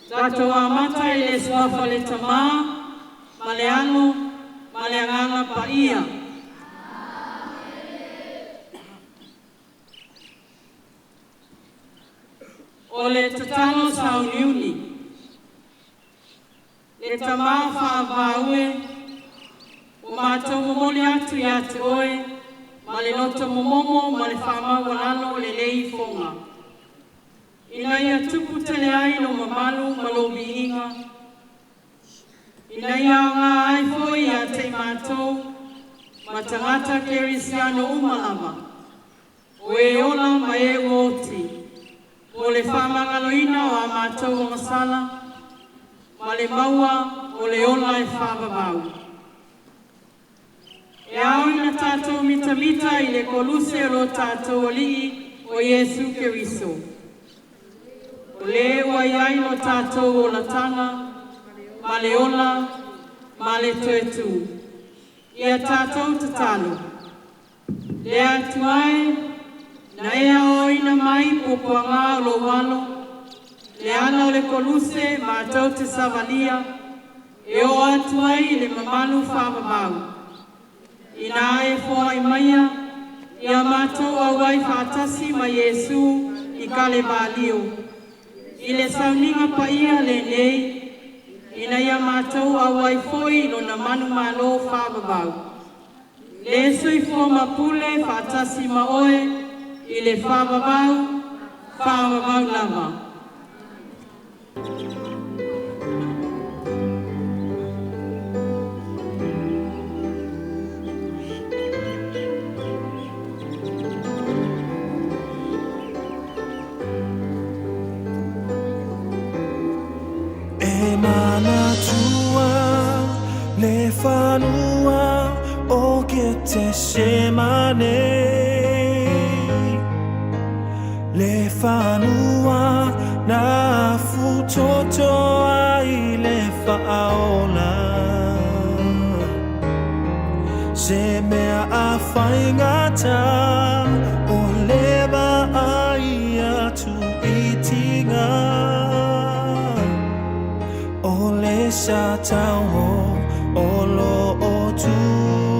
Tato amata ile swafa le tama, maleango, maleanganga pa ia. O le tatano sa uniuni. Le tama whaavaue, o mātou momoli atu i atu oe, ma le noto momomo, ma le whaama walano le lei fonga. Ina ia tupu tele ai no mamalu malobi inga. Ina ia ngā aifo i a te mātou, ma tangata kerisiano umalama. O e ola ma e ngoti, o le whamangaloina o a mātou o masala, ma le maua o le ola e whavavau. E au ina tātou mita i le koluse o lo tātou olii o Yesu Keriso. O le wai ai no tātou o la tanga, ma le ola, ma le tuetu. Ia tātou tatalo. Le atu ai, na ea o ina mai popo ngā o lo walo, le ana o le koluse ma tau te savalia, e o atu ai le mamalu whavavau. Ina e fōa i maia, ia mātou au ai whātasi ma Yesu i kale bālio. I le sauninga pa ia le nei, ina ia mātou au ai fōi no na manu mālo whavavau. Le sui fō mapule whātasi ma oe, i le whavavau, whavavau lava. Le whanua o ke te semane. Le whanua na futoto ai le whaola. Se mea a whaingata o lewa ai atu i tinga. O le sa tau Olo o tu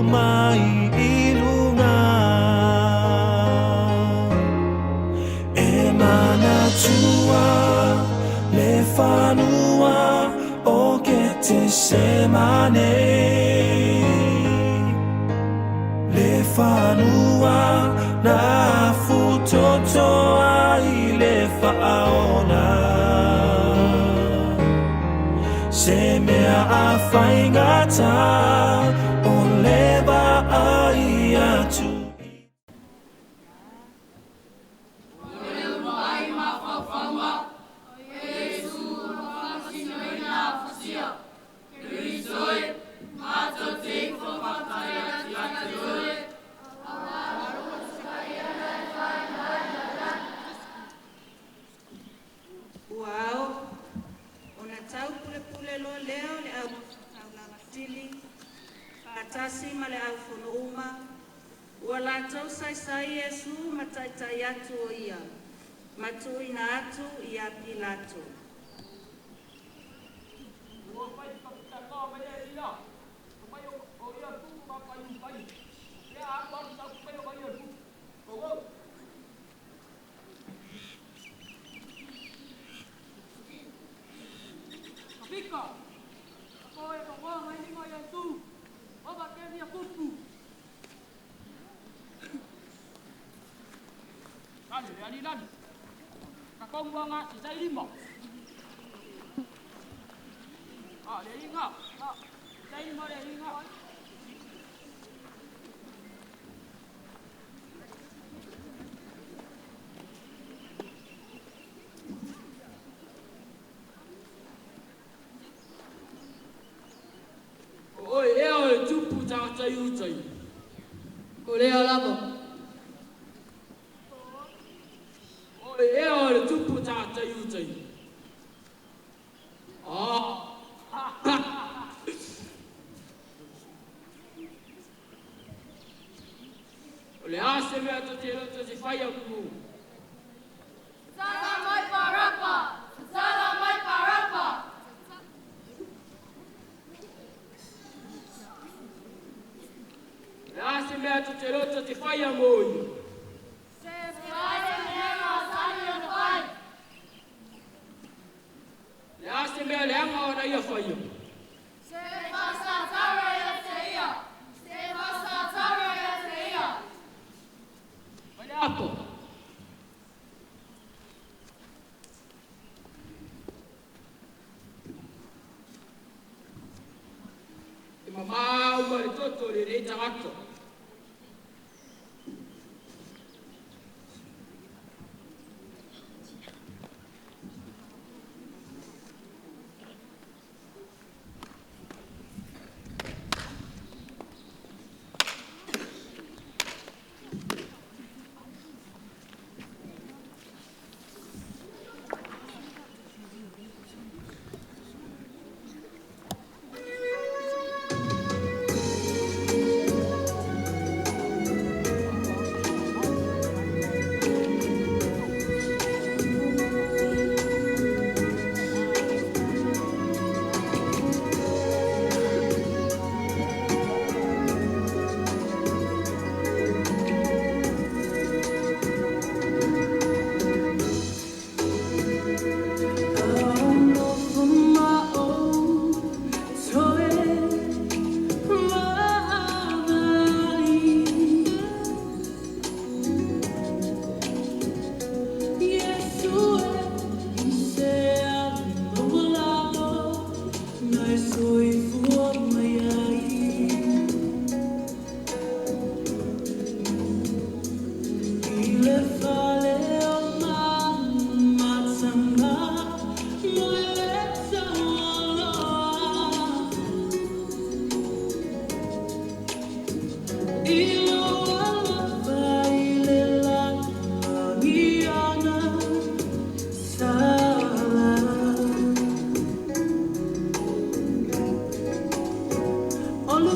mai ilunga. E mana tua le whanua o ke te semane. Le whanua na futoto ai le whaona. Se mea a whaingata o lewa ai atu. Tasi male au fono uma, ua lātou sai Yesu mataitai atu o ia, matu ina atu ia Pilato. Lani. Kakong wanga isa lima. Le inga. Isa lima le inga. Oi, eo tupu ta utai. Ole alamo. Eo le tupu tata iutai. O le ase mea to te roto se whai au kumu. Sala mai parapa! Sala mai parapa! ya moyo. Ya semea lema wana ya fayo. Hapo. Mama umalitoto lileta watu. Olha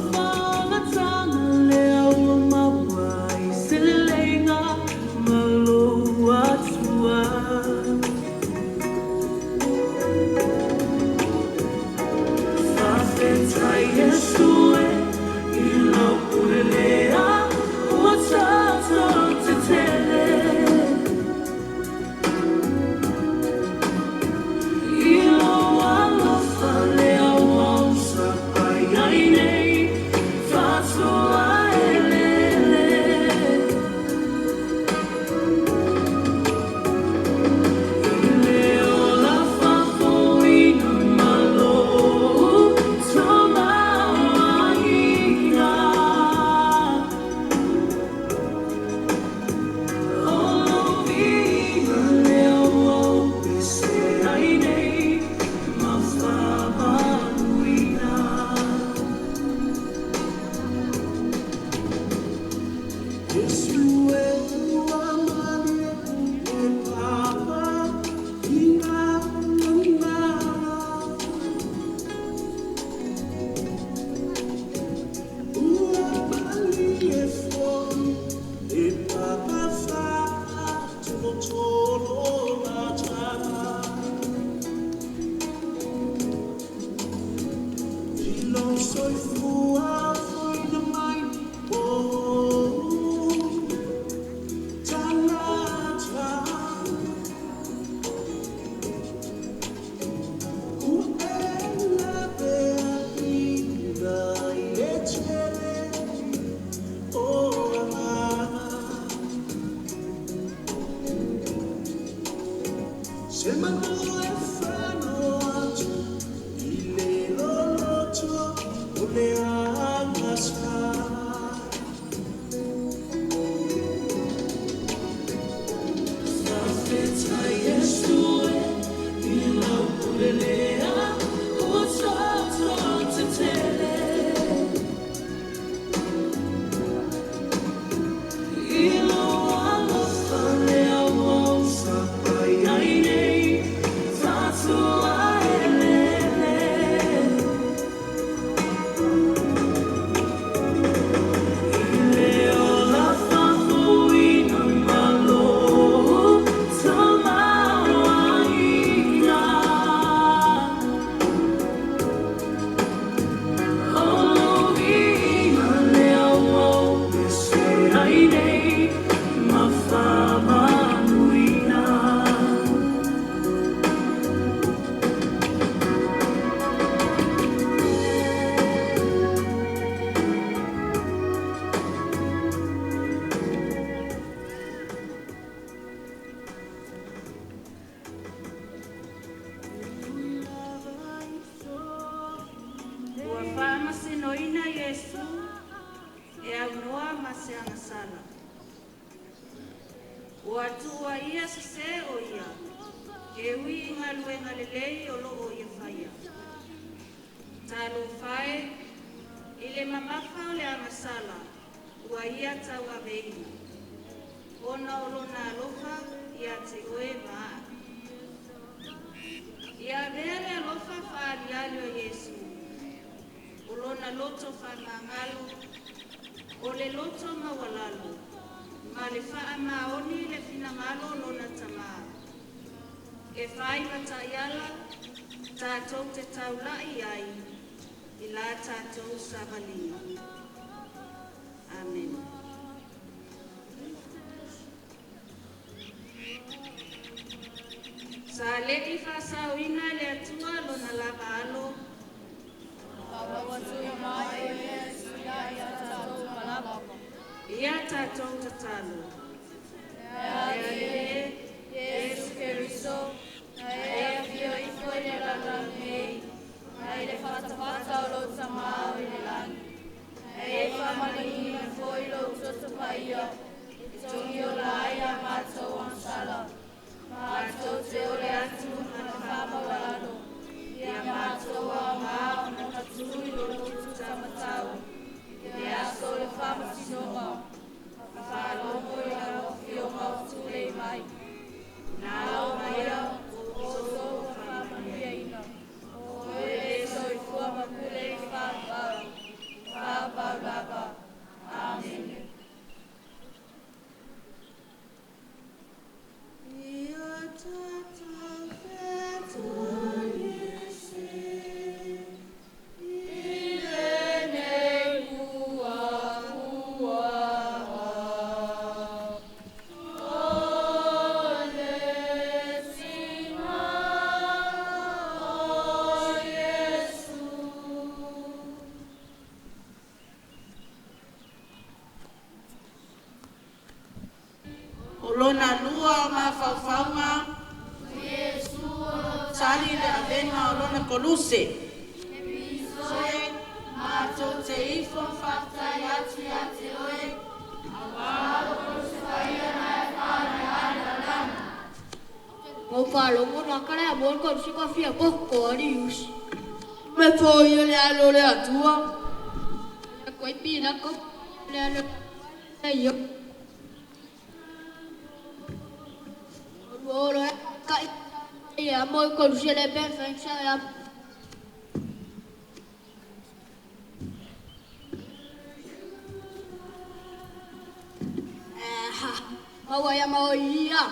se angasala. Ua tua ia se o ia. Ke hui ngaluenga lelei o lo o ia whaia. Talo whae, ile mamafa o le angasala, ua ia tau aveina. Ona o lona alofa, ia te oe maa. Ia vea le alofa whaaliali o Yesu. O lona loto whanangalo, o le loto mawalalo. Ma le wha maoni le finangalo lona tamaa. Ke whai mataiala, tātou te taulai ai, i la tātou sabali. Amen. Sa leki whasauina le atua lona lava alo. Ia tātou tatalo. Yesu Keriso, e fio I foi le lalangei, e le fatafata o lo tamau I le lani. E whamani me foi lo totopaia, e tongi o la aia mātou ansala. Mātou te ole atu na whama walano, ia mātou a mao na tatui lo tutu tamatau. Ia aso le whama sinonga, whalongo I la rofi o mautu le mai. Nā o maia, o so whama hiaina. O e so I fua makule I whāpau. Whāpau lava. Amen. Lona lua ma faufaunga sali le avena o lona koluse soe mātou te ifo whafta yati ate oe awaro koluse whaia na e whāne ana lana Mo whalongo na kare a mon kon si kawhia poko ari usi. Me fōi o le alo le atua. Le koe pina ko le alo le io. Ora kai ia mo kon si le ben fensa ya. Hawa ya mau ia.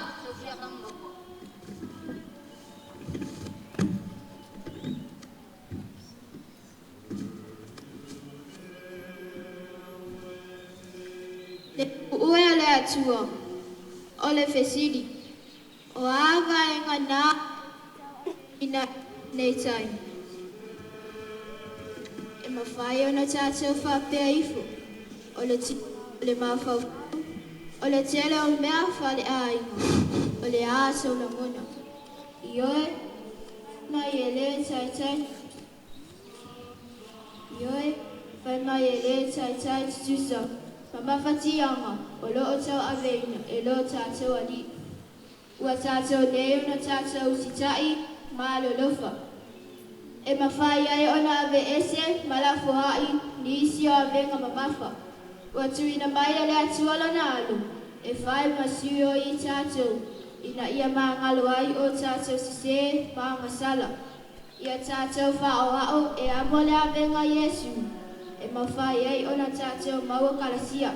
Ue le atua o le fesiri o ava e ngana ina nei tai e mawhai o na tātou whapea ifo o le mawhau o le tele o mea whale a ingo o le aso na mona I oe mai e le tai tai I oe whai mai e le tai tai tutusa Pamawhatianga o loo tau aveina e loo tātou ali. Ua tātou neo na tātou sitai mālo lofa. E mawhai ai ona ave ese malafo hai ni isi o avenga mamafa. Ua tuina mai ale atuala na alu. E whai masiu o I tātou. Ina ia maangalo ai o tātou sise maangasala. Ia tātou whao hao e amole avenga Yesu. E mawhai ai ona tātou maua kalasia.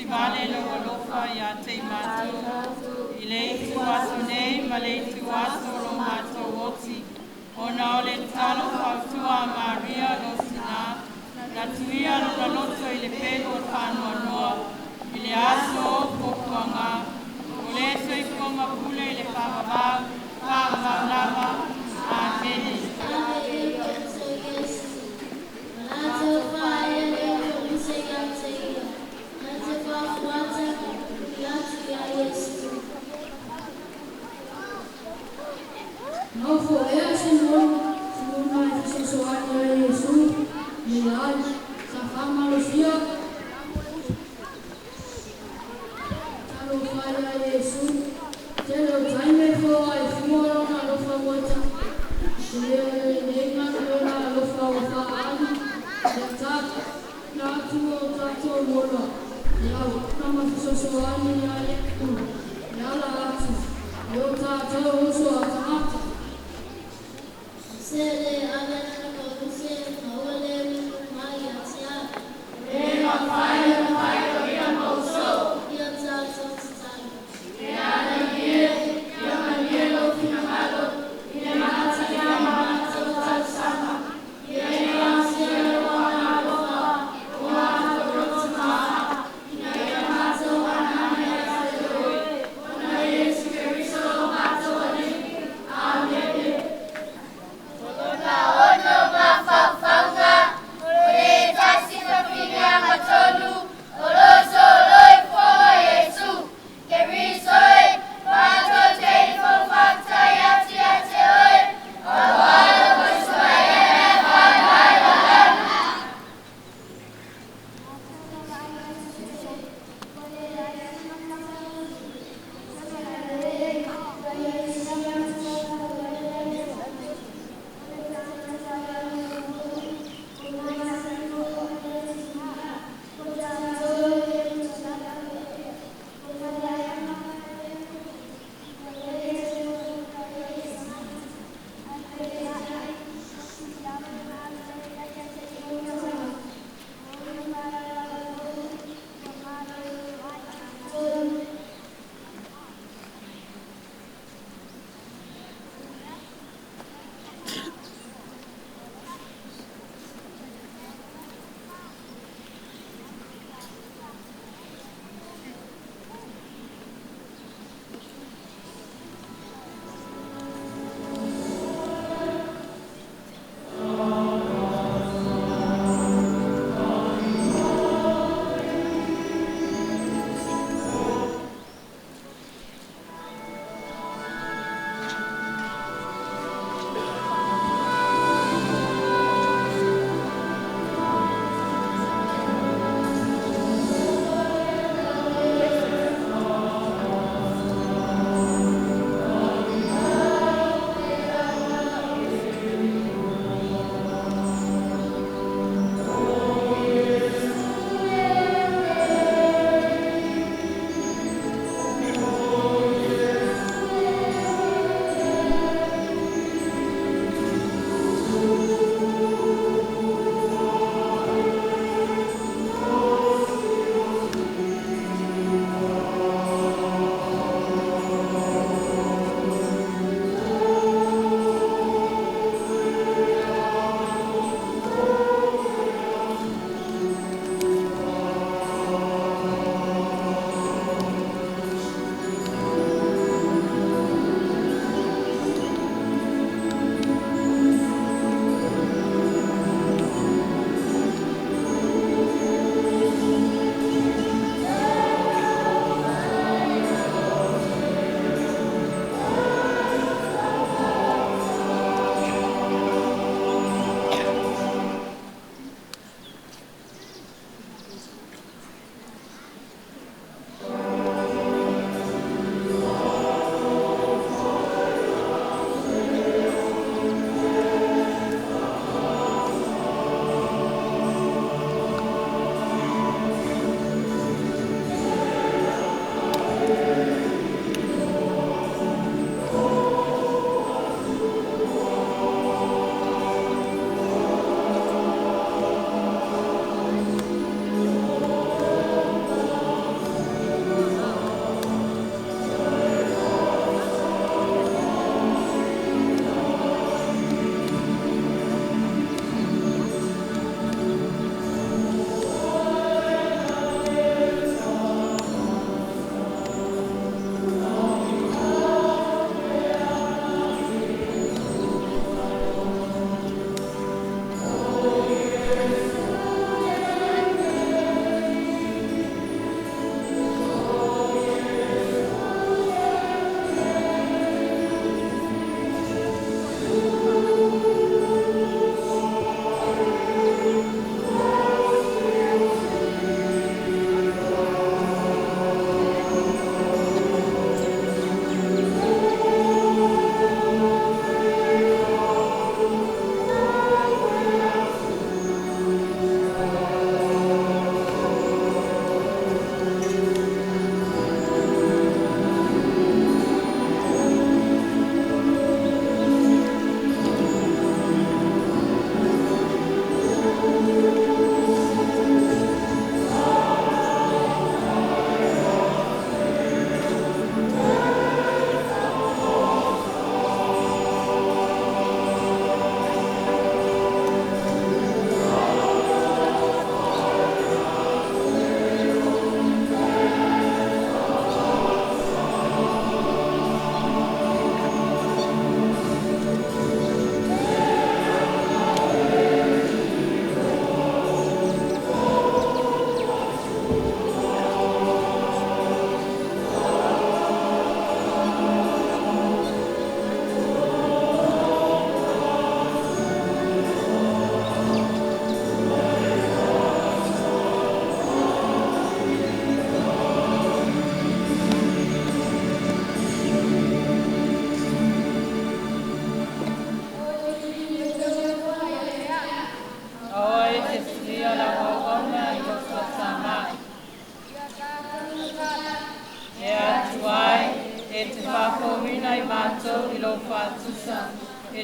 vale lo alofa ia te mātou. I le itu aso nei ma le itu aso lo mātou oti. Ona o le talo pautua Maria lo sina. Na tuia lo na loto i le pēko whanua noa. I le aso o kokuanga. O le so i koma pule i le whamamau lava. Amen.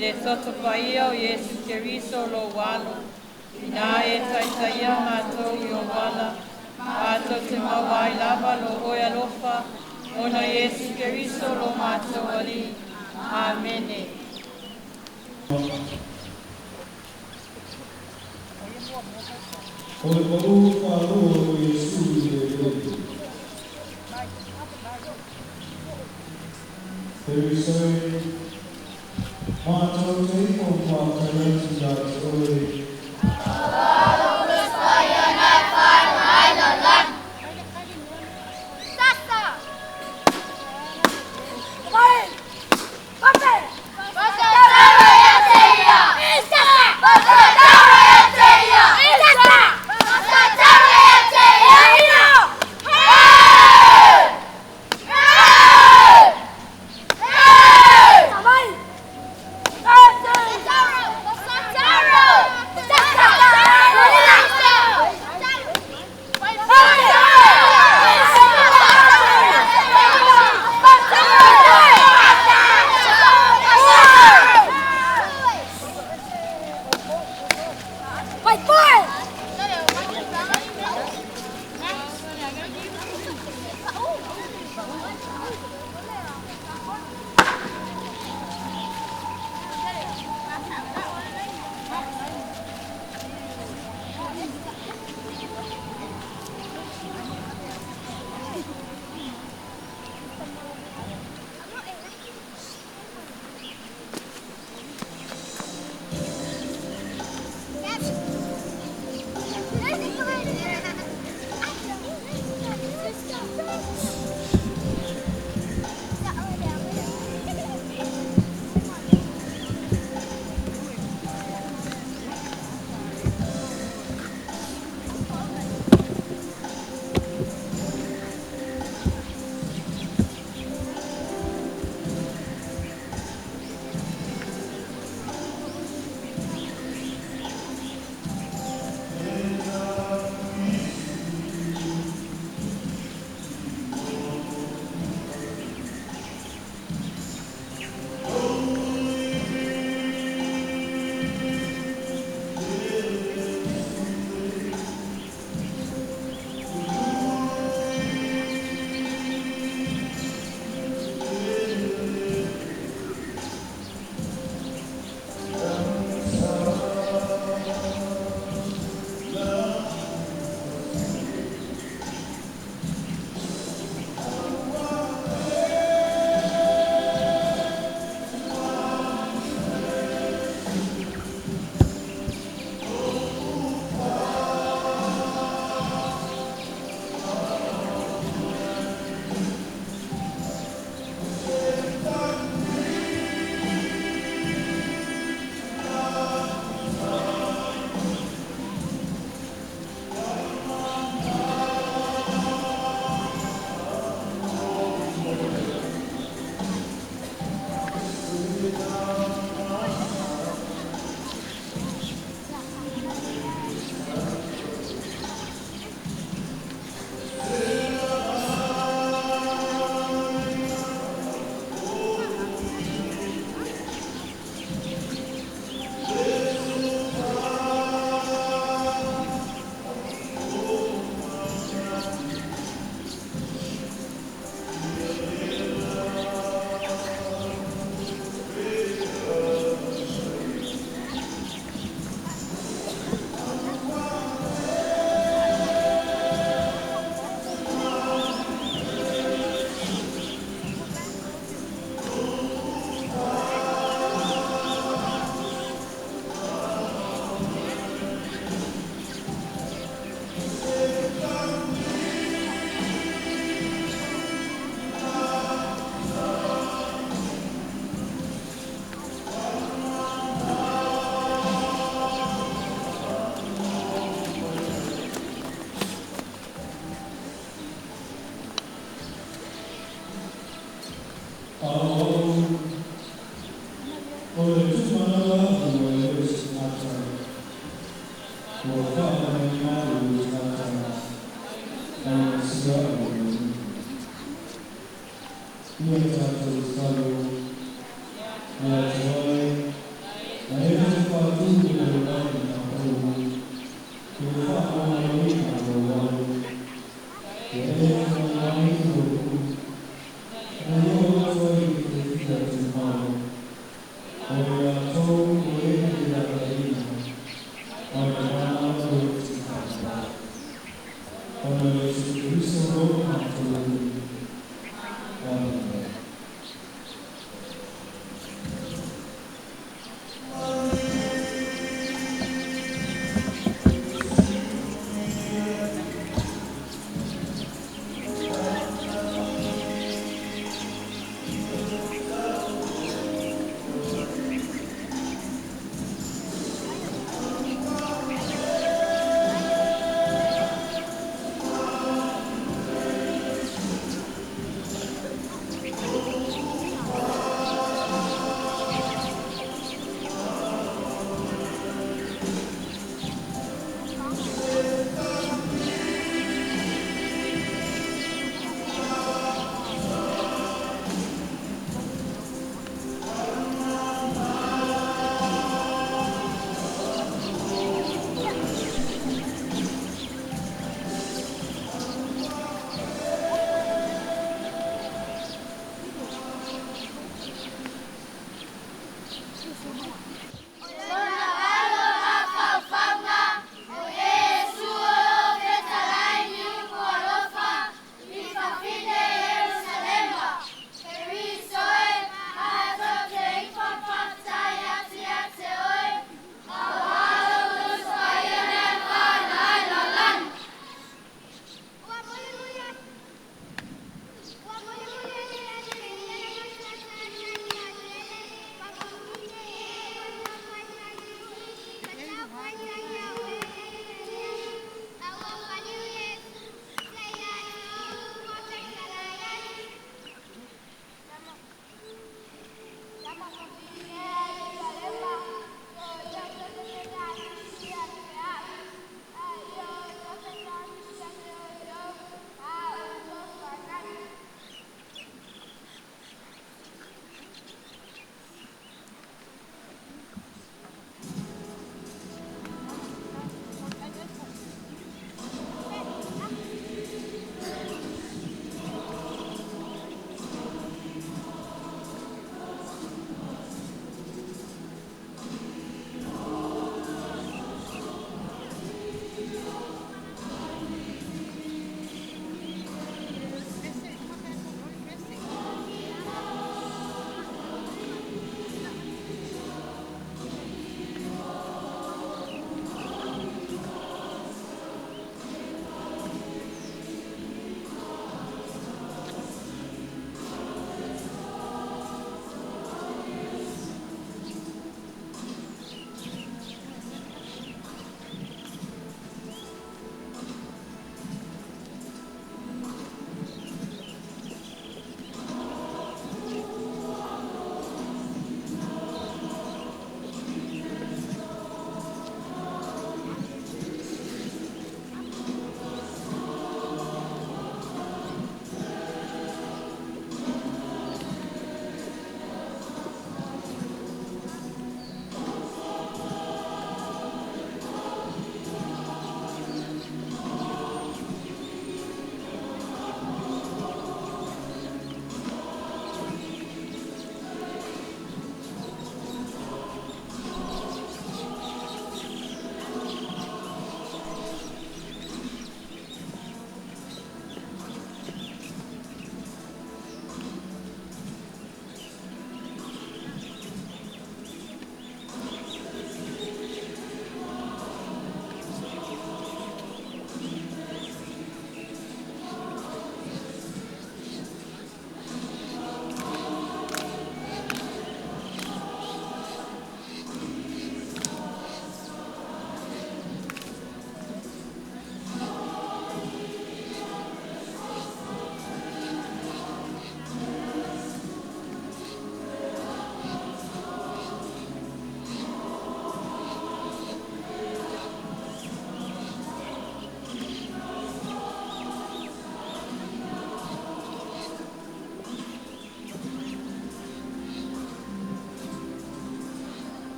le soto paia o Yesu Keriso lo walo. Ina e taitaia mātou i o wala. Mātou te mawai lava lo oia lofa. Ona Yesu Keriso lo mātou ali. Amene. O le paru whāroa o Yesu i le rei. Te risoi, mātou te iko whākaranti a te ore.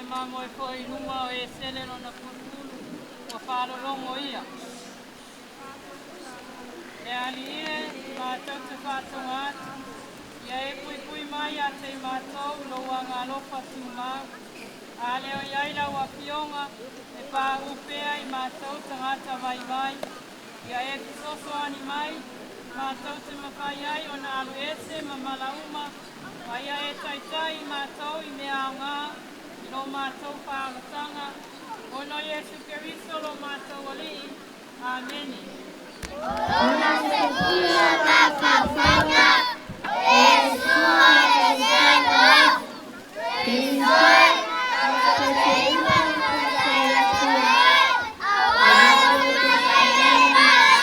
Mamo e foi numa o e sele no na putulu o falo longo ia. E ali e mātou te whātonga ia e pui mai a te mātou loa ngā lofa tūmau. A leo iai lau a pionga e pā upea i mātou tangata vai vai. Ia e pisoso ani mai mātou te mawhai ai o nā alu ese ma malauma. Wa ia e taitai mātou i mea o ngā lo mātou whāngatanga, o no Iesu Keriso lo mātou ali. Amen. Ona se pula ka whawhanga, e sua te sēnoa, Krisoi, a te iwa ka te atua, a wāu ka te mātai.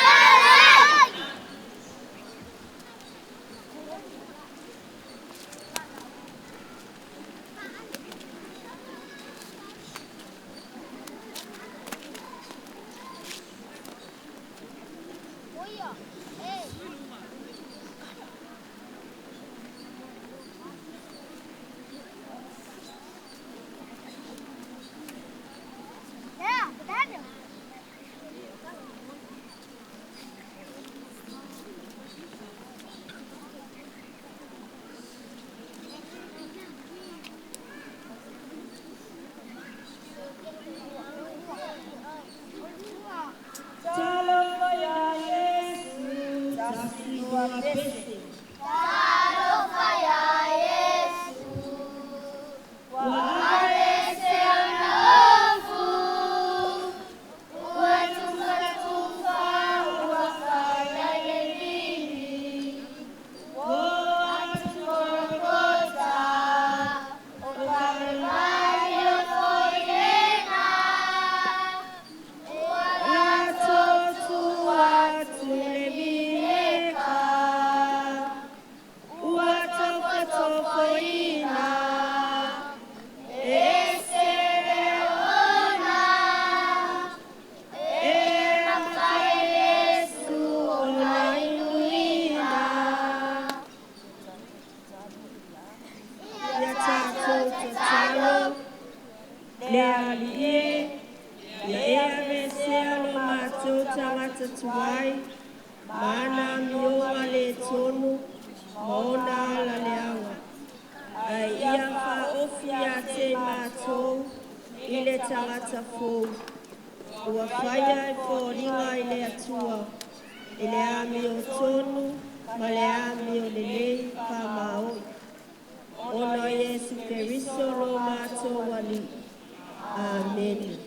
lea lie, lea vesea lo mātou tangata tuai, mana mioa le tonu, mona la leawa. Ai ia wha ofia te mātou, i le tangata fōu. Ua whaia e fōringa i le atua, i le ami o tonu, ma le ami o lelei wha maoi. Ona Yesu Keriso lo mātou wali. Amen.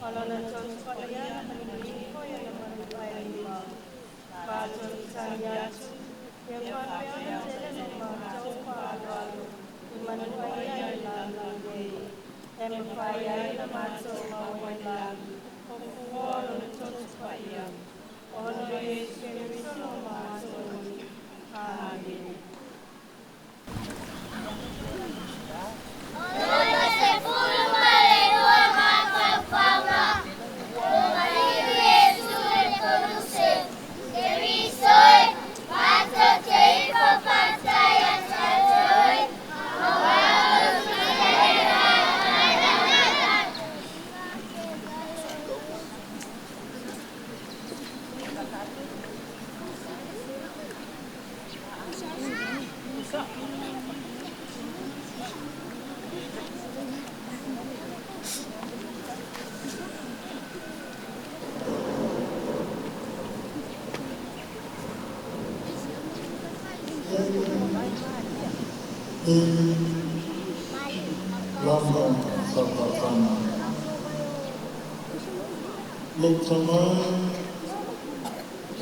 Alona John Spatayana, Maniko, and Manipaya, Baton Sanyatu, Yapana, Mato, Manipaya, Landi, Empire, Mato, Mawai, Alona John Spatayana, always very so much. Amen. Lama Sapatana Loksamai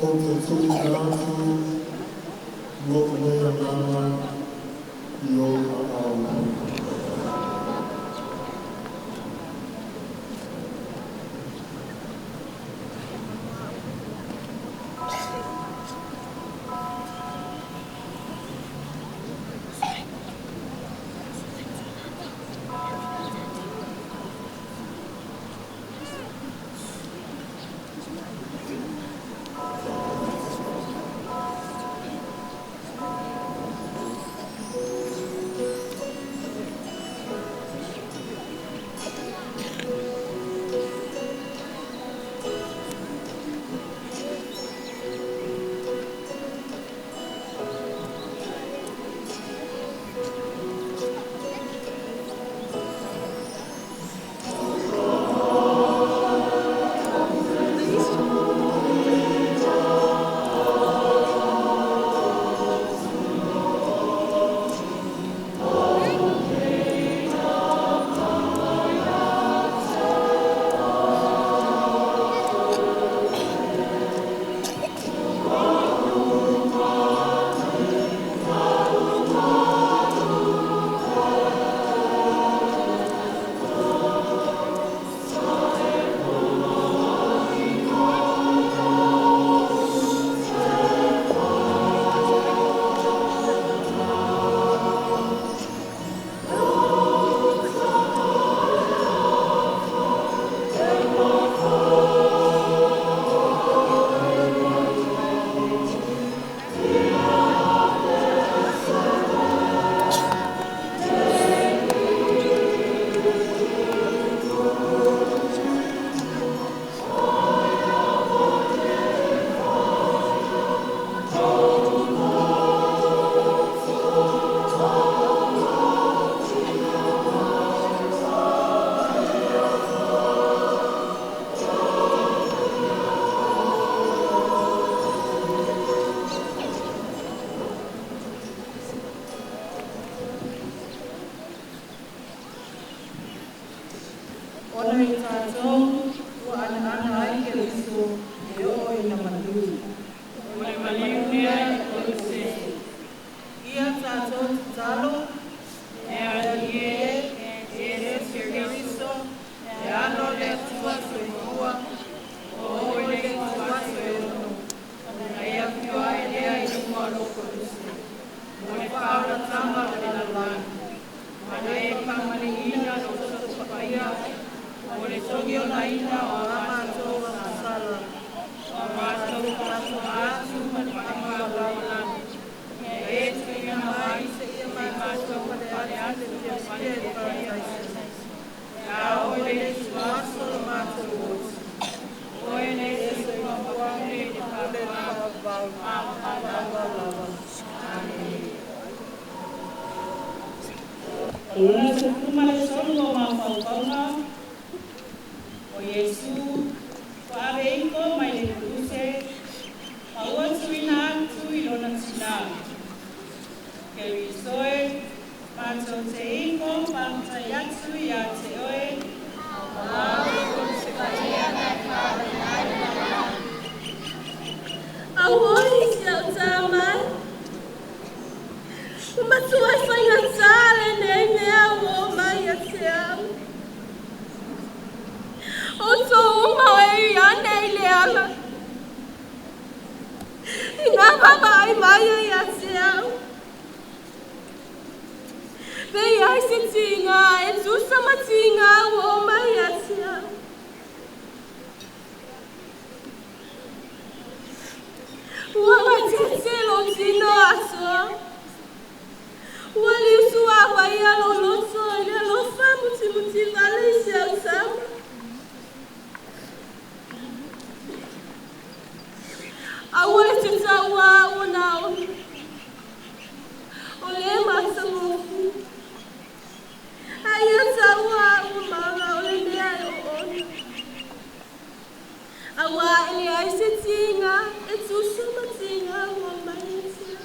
Oketuliatu Lokmayana Yoga Awa O Yesu, whawe iko mai le kuruse, maua tuina tu ilona tina. Keri soe, mato te iko, panta yati Mala. Ina baba ai maya ya siau. Bei ai se tinga e zusa matinga o maya siau. Wala tselo tino aso. Wali usua baya lo loso ile lo famu timuti vale siau sam. Awale tutawa unao. Ole masamofu. Ayatawa umama ole dia ono. Awa ele aisetinga etusu matinga wa maisa.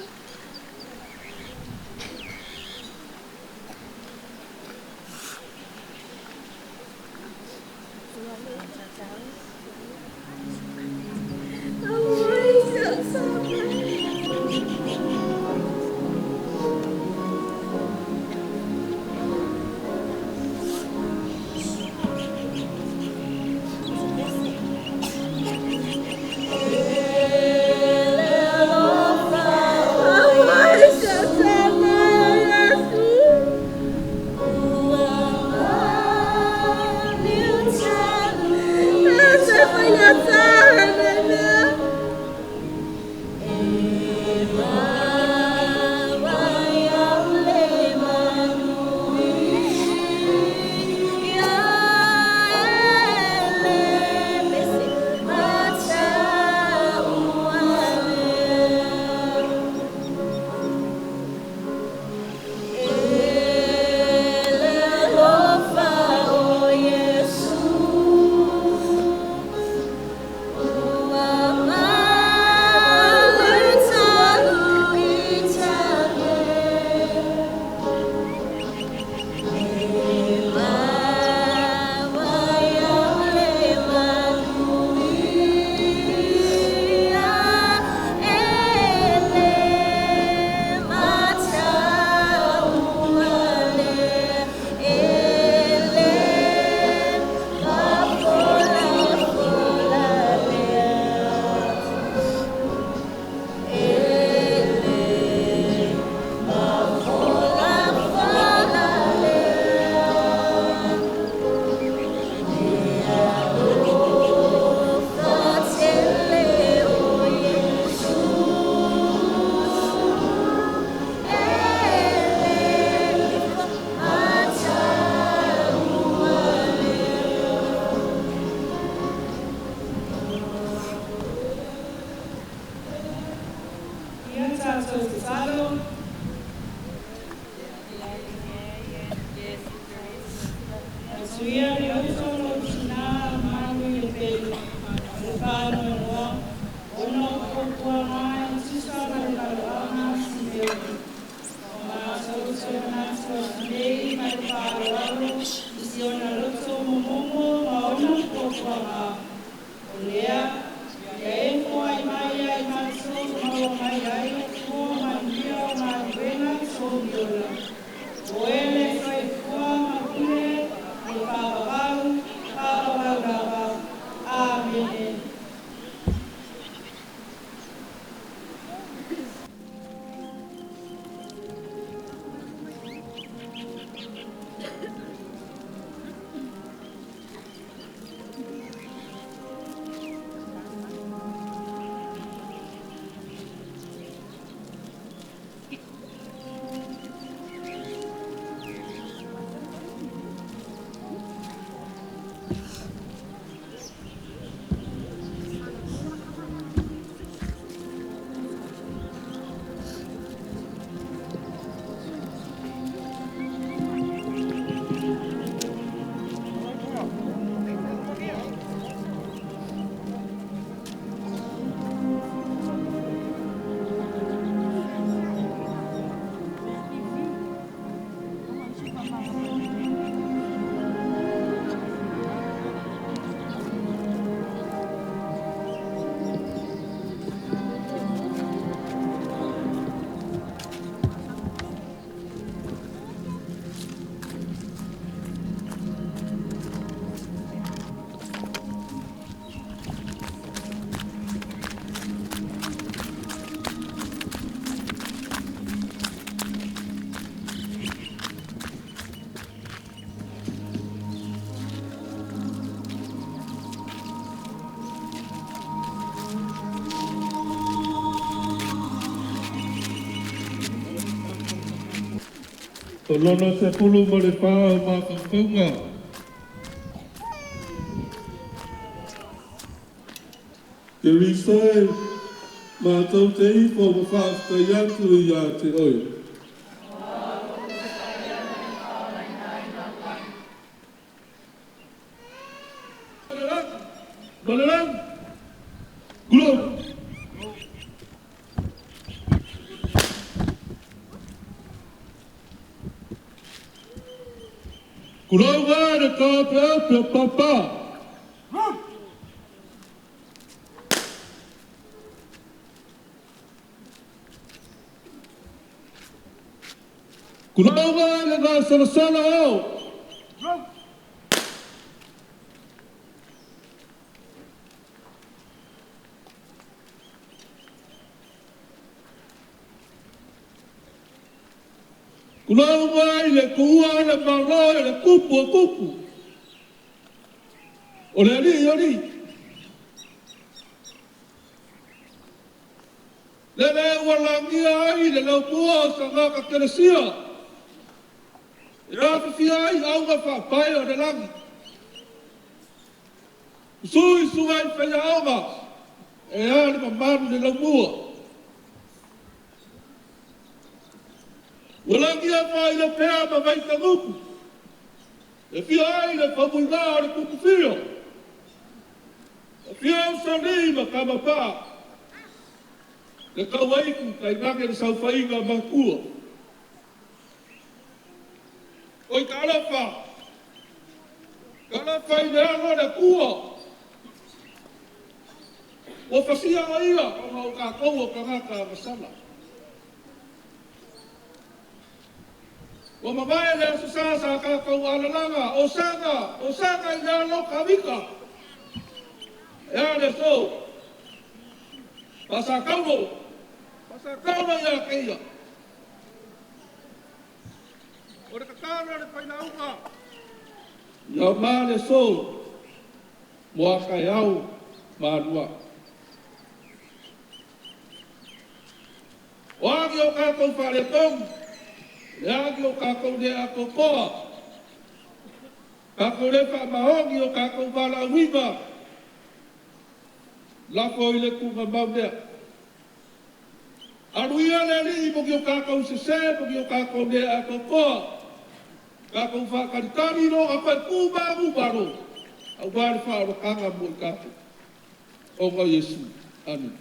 O lono se pulu mo le whao ma whawhaunga. Ke risai, ma tau te ifo ma whaaftai atu I a te oi. Balaram! Gulong! Gulong wa na ka pe papa! Gulong wa na ka salasala o! Kulau mai le kua le maloi le kupu. O le ali. Le walangi ai le lau pua sa ngaka keresia. E awhi ai au nga whapai o le langi. Sui sungai whaia aunga. E ali mamanu le lau pua. Walangi a mai le pēa ma vai ka ngupu. E whia ai le whamuinga o le kuku whio. E whia au sa rima ka mapā. Le kauaiku kai nake le sauwhainga ma kua. Oi ka alafa. Ka alafa I le alo le kua. O whasia a ia o ngau ka koua ka ngaka masala. O mamae le asasasa ka kau alalanga, o saka I le alo ka wika. E ale so. Pasa kauno ia keia. O le kakana le painaunga. Ia maa le so. Moa kai au, maanua. O agi o kakou whare tongu. Le agi o kakou le a kokoa. Kakou le wha mahongi o kakou wala wiva. Lako I le kunga maunea. Aruia le li mogi o kakou sese, mogi o kakou le a kokoa. Kakou wha karitani no a whai kumaru baro. Au wale wha ora kanga mo I kakou. O ngā Yesu. Amen.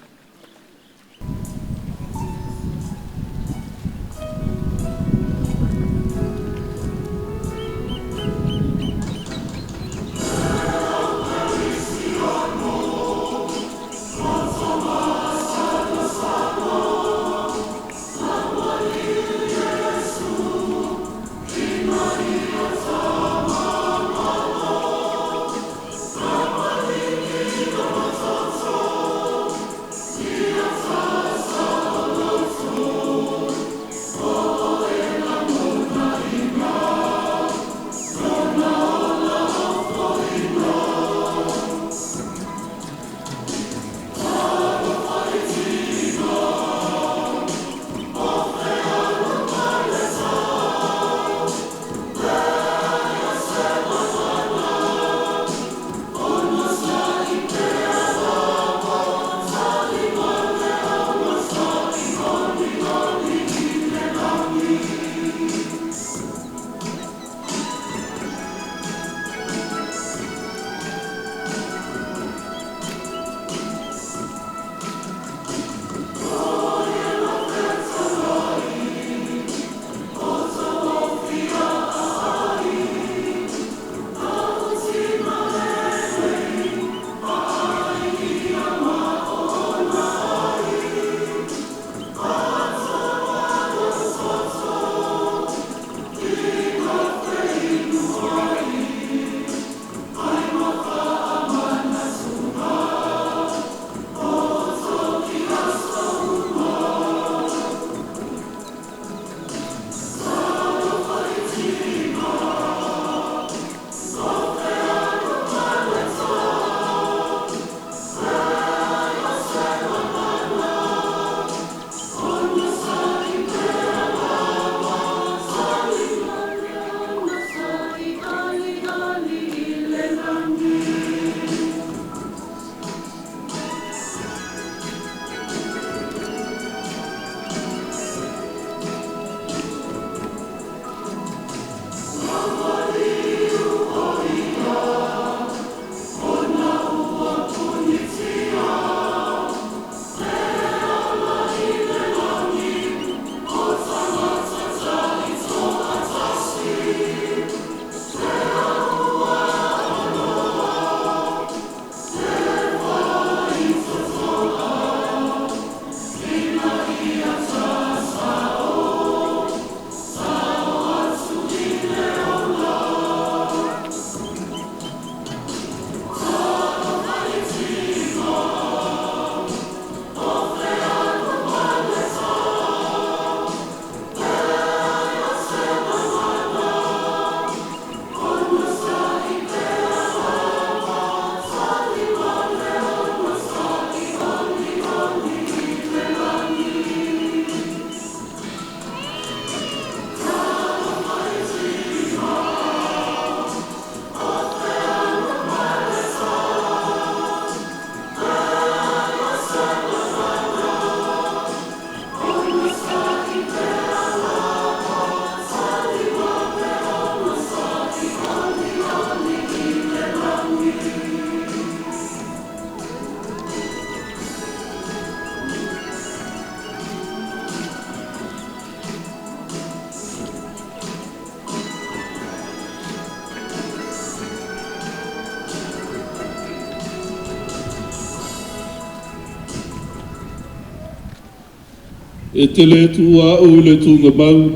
E te le tua o le tunga mau,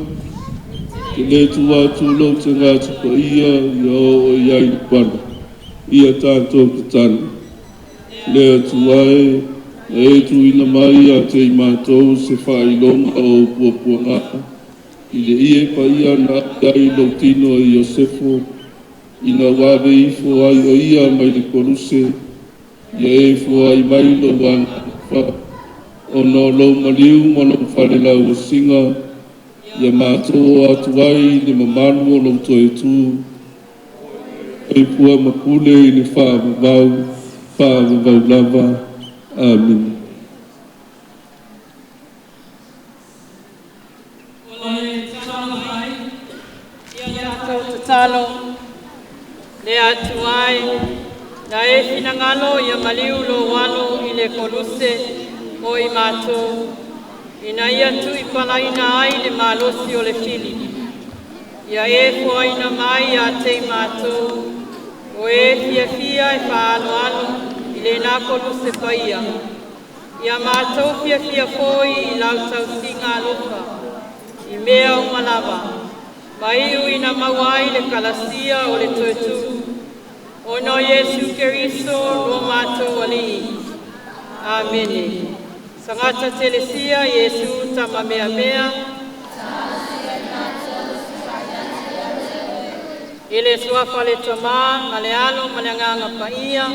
te le tua tu lo te ngāti pa ia o iai wana, ia tātou ki tana. Le atuai, e tu ina mai a te mātou se whailonga o puapua ngā. I le ie pa ia na iai lo tino i Iosefo, ina wawe i fo ai o ia mai le koruse, ia e fo ai mai lo wana wha. O no lo maliu mo lo whalela o singa, ia mātou atu ai ni mamanu o lo toi tu, e pua makule i ni whaavavau lava. Amen. Talo le atuai na e finangalo ia maliu lo wano i le koluse o i mātou ina ia tu i palaina ai le malosi o le fili ia e fuaina mai a te mātou o e fia e whaano ano i le nā koluse paia ia mātou fia foi i lau tau singa lupa i mea o malawa mai ina mawai le kalasia o le tuetu. O no Yesu Keriso lo mātou ali. Amen. Sangata telesia Yesu tama mea. Ile suafa le toma, malealo, maleanganga paia.